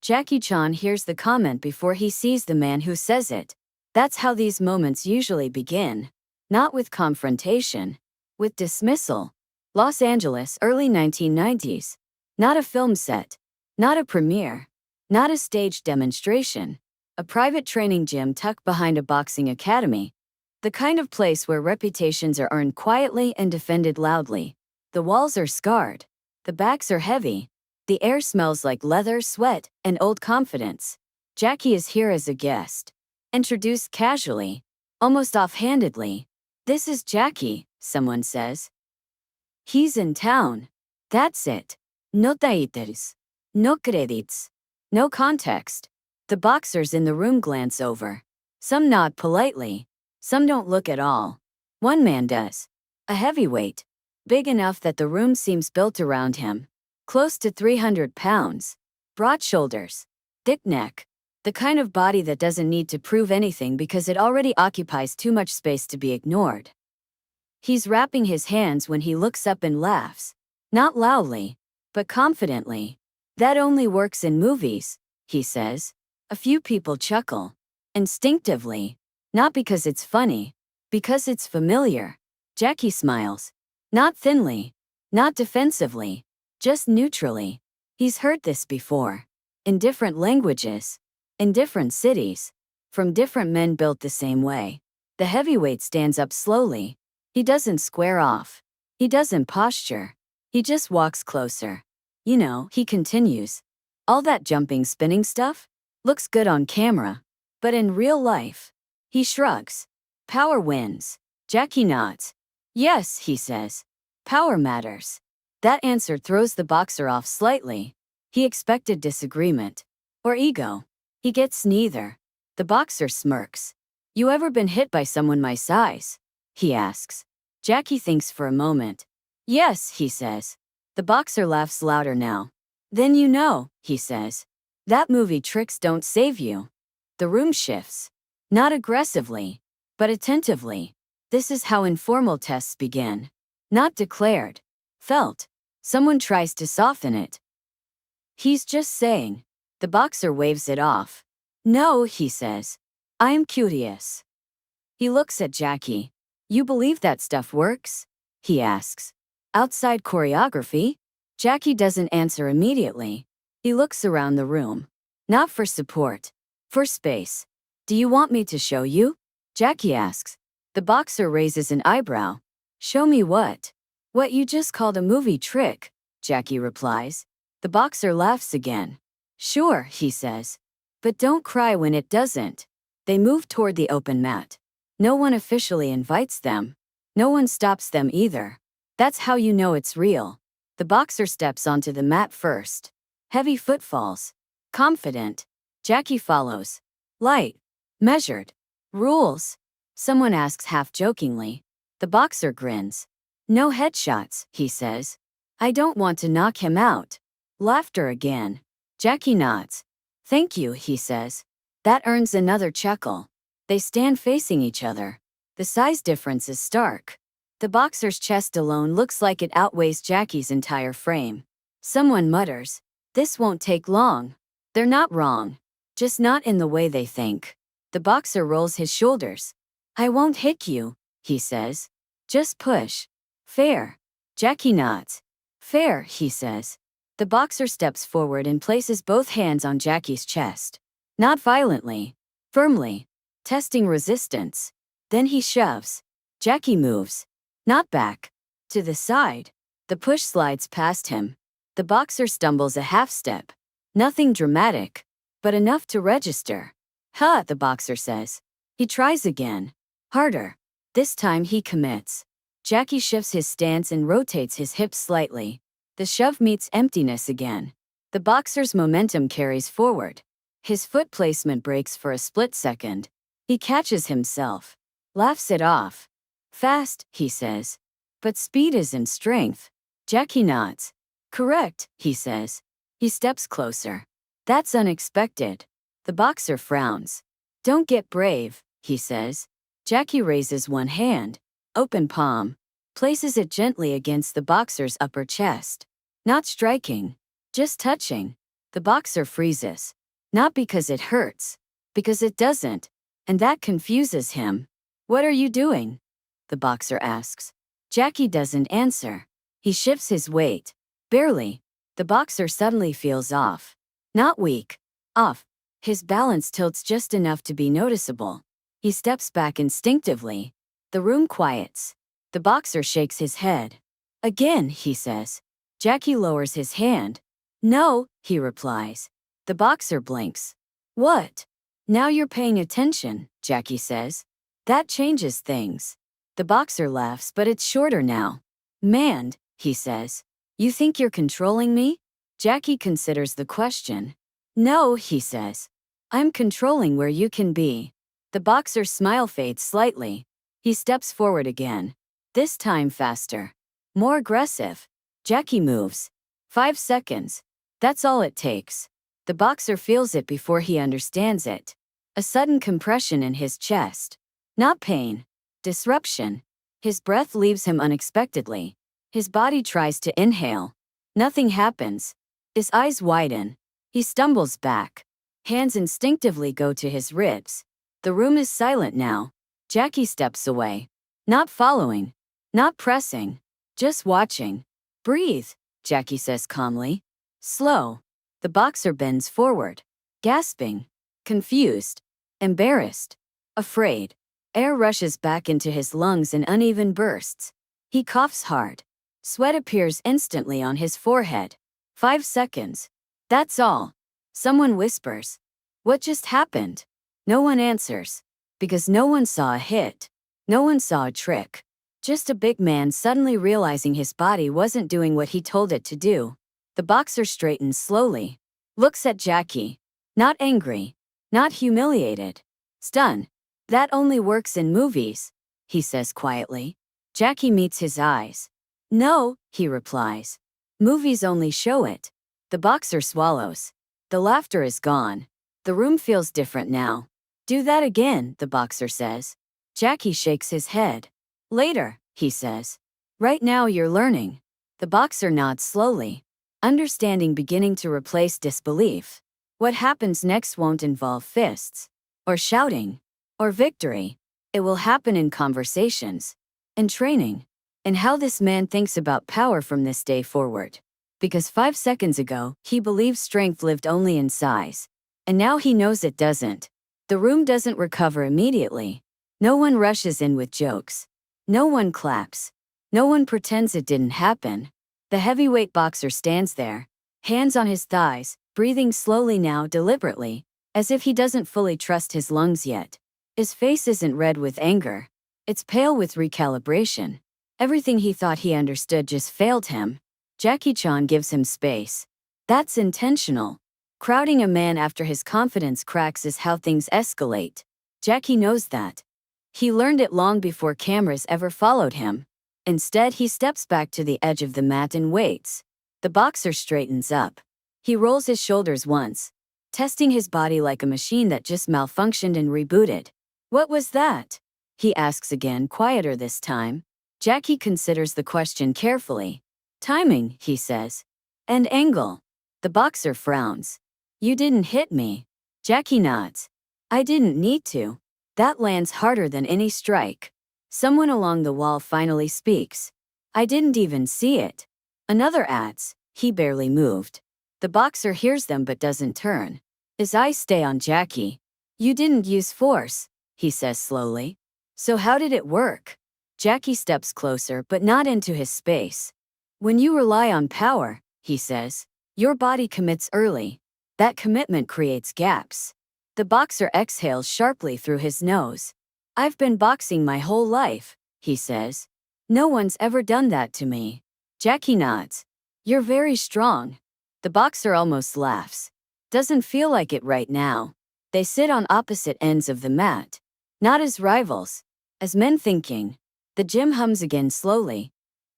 Jackie Chan hears the comment before he sees the man who says it. That's how these moments usually begin. Not with confrontation, with dismissal. Los Angeles, early 1990s. Not a film set. Not a premiere. Not a staged demonstration. A private training gym tucked behind a boxing academy. The kind of place where reputations are earned quietly and defended loudly. The walls are scarred. The backs are heavy. The air smells like leather, sweat, and old confidence. Jackie is here as a guest. Introduced casually, almost offhandedly. "This is Jackie," someone says. "He's in town." That's it. No titles. No credits. No context. The boxers in the room glance over. Some nod politely. Some don't look at all. One man does. A heavyweight. Big enough that the room seems built around him. Close to 300 pounds. Broad shoulders. Thick neck. The kind of body that doesn't need to prove anything because it already occupies too much space to be ignored. He's wrapping his hands when he looks up and laughs. Not loudly, but confidently. "That only works in movies," he says. A few people chuckle. Instinctively. Not because it's funny. Because it's familiar. Jackie smiles. Not thinly. Not defensively. Just neutrally. He's heard this before. In different languages. In different cities. From different men built the same way. The heavyweight stands up slowly. He doesn't square off. He doesn't posture. He just walks closer. "You know," he continues. "All that jumping, spinning stuff? Looks good on camera. But in real life?" He shrugs. "Power wins." Jackie nods. "Yes," he says. "Power matters." That answer throws the boxer off slightly. He expected disagreement. Or ego. He gets neither. The boxer smirks. "You ever been hit by someone my size?" he asks. Jackie thinks for a moment. "Yes," he says. The boxer laughs louder now. "Then you know," he says. "That movie tricks don't save you." The room shifts. Not aggressively, but attentively. This is how informal tests begin. Not declared. Felt. Someone tries to soften it. "He's just saying." The boxer waves it off. "No," he says. "I am curious." He looks at Jackie. "You believe that stuff works?" he asks. "Outside choreography?" Jackie doesn't answer immediately. He looks around the room. Not for support. For space. "Do you want me to show you?" Jackie asks. The boxer raises an eyebrow. "Show me what?" "What you just called a movie trick," Jackie replies. The boxer laughs again. "Sure," he says. "But don't cry when it doesn't." They move toward the open mat. No one officially invites them. No one stops them either. That's how you know it's real. The boxer steps onto the mat first. Heavy footfalls. Confident. Jackie follows. Light. Measured. "Rules?" someone asks half-jokingly. The boxer grins. "No headshots," he says. "I don't want to knock him out." Laughter again. Jackie nods. "Thank you," he says. That earns another chuckle. They stand facing each other. The size difference is stark. The boxer's chest alone looks like it outweighs Jackie's entire frame. Someone mutters, "This won't take long." They're not wrong. Just not in the way they think. The boxer rolls his shoulders. "I won't hit you," he says. "Just push." "Fair." Jackie nods. "Fair," he says. The boxer steps forward and places both hands on Jackie's chest. Not violently. Firmly. Testing resistance. Then he shoves. Jackie moves. Not back. To the side. The push slides past him. The boxer stumbles a half step. Nothing dramatic. But enough to register. "Huh," the boxer says. He tries again. Harder. This time he commits. Jackie shifts his stance and rotates his hips slightly. The shove meets emptiness again. The boxer's momentum carries forward. His foot placement breaks for a split second. He catches himself. Laughs it off. "Fast," he says. "But speed isn't strength." Jackie nods. "Correct," he says. He steps closer. "That's unexpected." The boxer frowns. "Don't get brave," he says. Jackie raises one hand. Open palm. Places it gently against the boxer's upper chest. Not striking. Just touching. The boxer freezes. Not because it hurts, because it doesn't, and that confuses him. What are you doing? The boxer asks. Jackie doesn't answer. He shifts his weight. Barely. The boxer suddenly feels off. Not weak. Off. His balance tilts just enough to be noticeable. He steps back instinctively. The room quiets. The boxer shakes his head. Again, he says. Jackie lowers his hand. No, he replies. The boxer blinks. What? Now you're paying attention, Jackie says. That changes things. The boxer laughs, but it's shorter now. Man, he says. You think you're controlling me? Jackie considers the question. No, he says. I'm controlling where you can be. The boxer's smile fades slightly. He steps forward again. This time faster. More aggressive. Jackie moves. 5 seconds. That's all it takes. The boxer feels it before he understands it. A sudden compression in his chest. Not pain. Disruption. His breath leaves him unexpectedly. His body tries to inhale. Nothing happens. His eyes widen. He stumbles back. Hands instinctively go to his ribs. The room is silent now. Jackie steps away. Not following. Not pressing. Just watching. Breathe, Jackie says calmly. Slow. The boxer bends forward. Gasping. Confused. Embarrassed. Afraid. Air rushes back into his lungs in uneven bursts. He coughs hard. Sweat appears instantly on his forehead. 5 seconds. That's all. Someone whispers. What just happened? No one answers. Because no one saw a hit. No one saw a trick. Just a big man suddenly realizing his body wasn't doing what he told it to do. The boxer straightens slowly. Looks at Jackie. Not angry. Not humiliated. Stunned. That only works in movies, he says quietly. Jackie meets his eyes. No, he replies. Movies only show it. The boxer swallows. The laughter is gone. The room feels different now. Do that again, the boxer says. Jackie shakes his head. Later, he says. Right now you're learning. The boxer nods slowly. Understanding beginning to replace disbelief. What happens next won't involve fists. Or shouting. Or victory. It will happen in conversations. In training. And how this man thinks about power from this day forward. Because 5 seconds ago, he believed strength lived only in size. And now he knows it doesn't. The room doesn't recover immediately. No one rushes in with jokes. No one claps. No one pretends it didn't happen. The heavyweight boxer stands there, hands on his thighs, breathing slowly now deliberately, as if he doesn't fully trust his lungs yet. His face isn't red with anger. It's pale with recalibration. Everything he thought he understood just failed him. Jackie Chan gives him space. That's intentional. Crowding a man after his confidence cracks is how things escalate. Jackie knows that. He learned it long before cameras ever followed him. Instead, he steps back to the edge of the mat and waits. The boxer straightens up. He rolls his shoulders once, testing his body like a machine that just malfunctioned and rebooted. What was that? He asks again, quieter this time. Jackie considers the question carefully. Timing, he says. And angle. The boxer frowns. You didn't hit me. Jackie nods. I didn't need to. That lands harder than any strike. Someone along the wall finally speaks. I didn't even see it. Another adds. He barely moved. The boxer hears them but doesn't turn. His eyes stay on Jackie. You didn't use force, he says slowly. So how did it work? Jackie steps closer but not into his space. When you rely on power, he says, your body commits early. That commitment creates gaps. The boxer exhales sharply through his nose. I've been boxing my whole life, he says. No one's ever done that to me. Jackie nods. You're very strong. The boxer almost laughs. Doesn't feel like it right now. They sit on opposite ends of the mat. Not as rivals. As men thinking. The gym hums again slowly.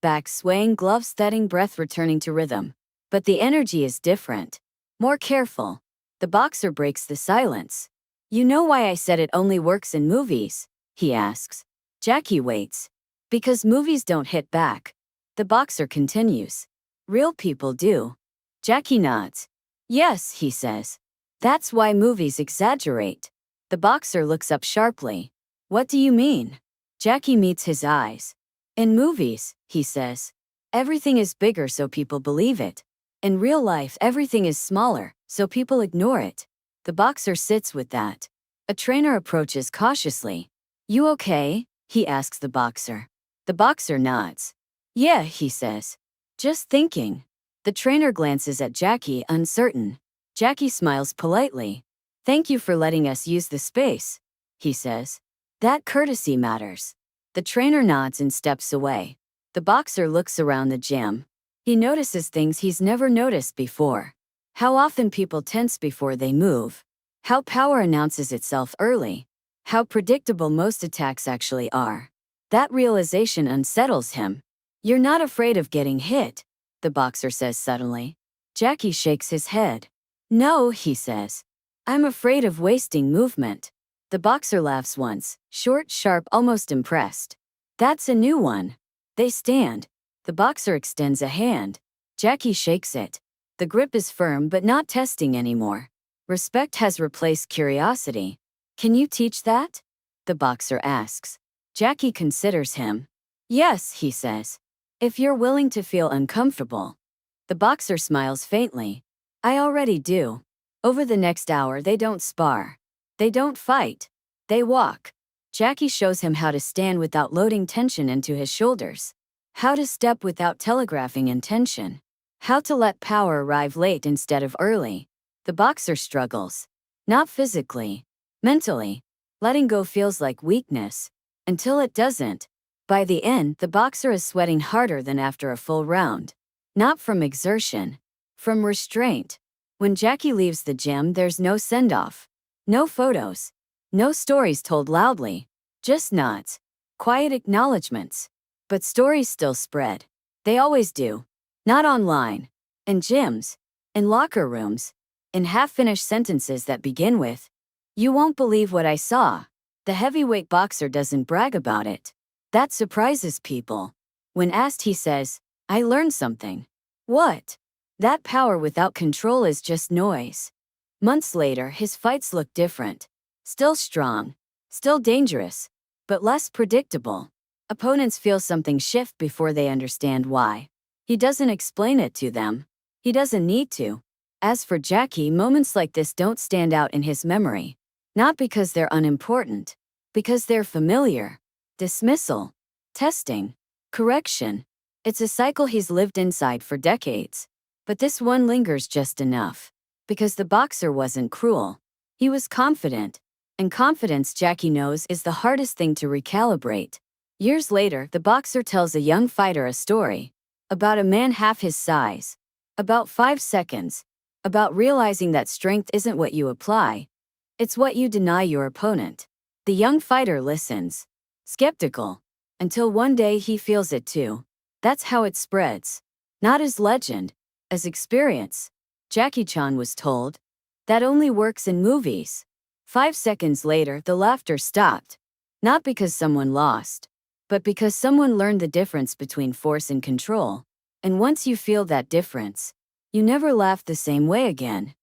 Back swaying, gloves thudding, breath returning to rhythm. But the energy is different. More careful. The boxer breaks the silence. You know why I said it only works in movies? He asks. Jackie waits. Because movies don't hit back. The boxer continues. Real people do. Jackie nods. Yes, he says. That's why movies exaggerate. The boxer looks up sharply. What do you mean? Jackie meets his eyes. In movies, he says, everything is bigger so people believe it. In real life, everything is smaller, so people ignore it. The boxer sits with that. A trainer approaches cautiously. You okay? He asks the boxer. The boxer nods. Yeah, he says. Just thinking. The trainer glances at Jackie, uncertain. Jackie smiles politely. Thank you for letting us use the space, he says. That courtesy matters. The trainer nods and steps away. The boxer looks around the gym. He notices things he's never noticed before. How often people tense before they move. How power announces itself early. How predictable most attacks actually are. That realization unsettles him. You're not afraid of getting hit, the boxer says suddenly. Jackie shakes his head. No, he says. I'm afraid of wasting movement. The boxer laughs once, short, sharp, almost impressed. That's a new one. They stand. The boxer extends a hand. Jackie shakes it. The grip is firm but not testing anymore. Respect has replaced curiosity. Can you teach that? The boxer asks. Jackie considers him. Yes, he says. If you're willing to feel uncomfortable. The boxer smiles faintly. I already do. Over the next hour they don't spar. They don't fight. They walk. Jackie shows him how to stand without loading tension into his shoulders. How to step without telegraphing intention. How to let power arrive late instead of early. The boxer struggles. Not physically. Mentally. Letting go feels like weakness. Until it doesn't. By the end, the boxer is sweating harder than after a full round. Not from exertion. From restraint. When Jackie leaves the gym, there's no send-off. No photos. No stories told loudly. Just nods. Quiet acknowledgments. But stories still spread. They always do. Not online. In gyms. In locker rooms. In half-finished sentences that begin with, "You won't believe what I saw." The heavyweight boxer doesn't brag about it. That surprises people. When asked, he says, I learned something. What? That power without control is just noise. Months later, his fights look different. Still strong. Still dangerous. But less predictable. Opponents feel something shift before they understand why. He doesn't explain it to them. He doesn't need to. As for Jackie, moments like this don't stand out in his memory. Not because they're unimportant. Because they're familiar. Dismissal. Testing. Correction. It's a cycle he's lived inside for decades. But this one lingers just enough. Because the boxer wasn't cruel. He was confident. And confidence, Jackie knows, is the hardest thing to recalibrate. Years later, the boxer tells a young fighter a story. About a man half his size. About 5 seconds. About realizing that strength isn't what you apply. It's what you deny your opponent. The young fighter listens. Skeptical. Until one day he feels it too. That's how it spreads. Not as legend. As experience. Jackie Chan was told. That only works in movies. 5 seconds later, the laughter stopped. Not because someone lost. But because someone learned the difference between force and control. And once you feel that difference, you never laugh the same way again.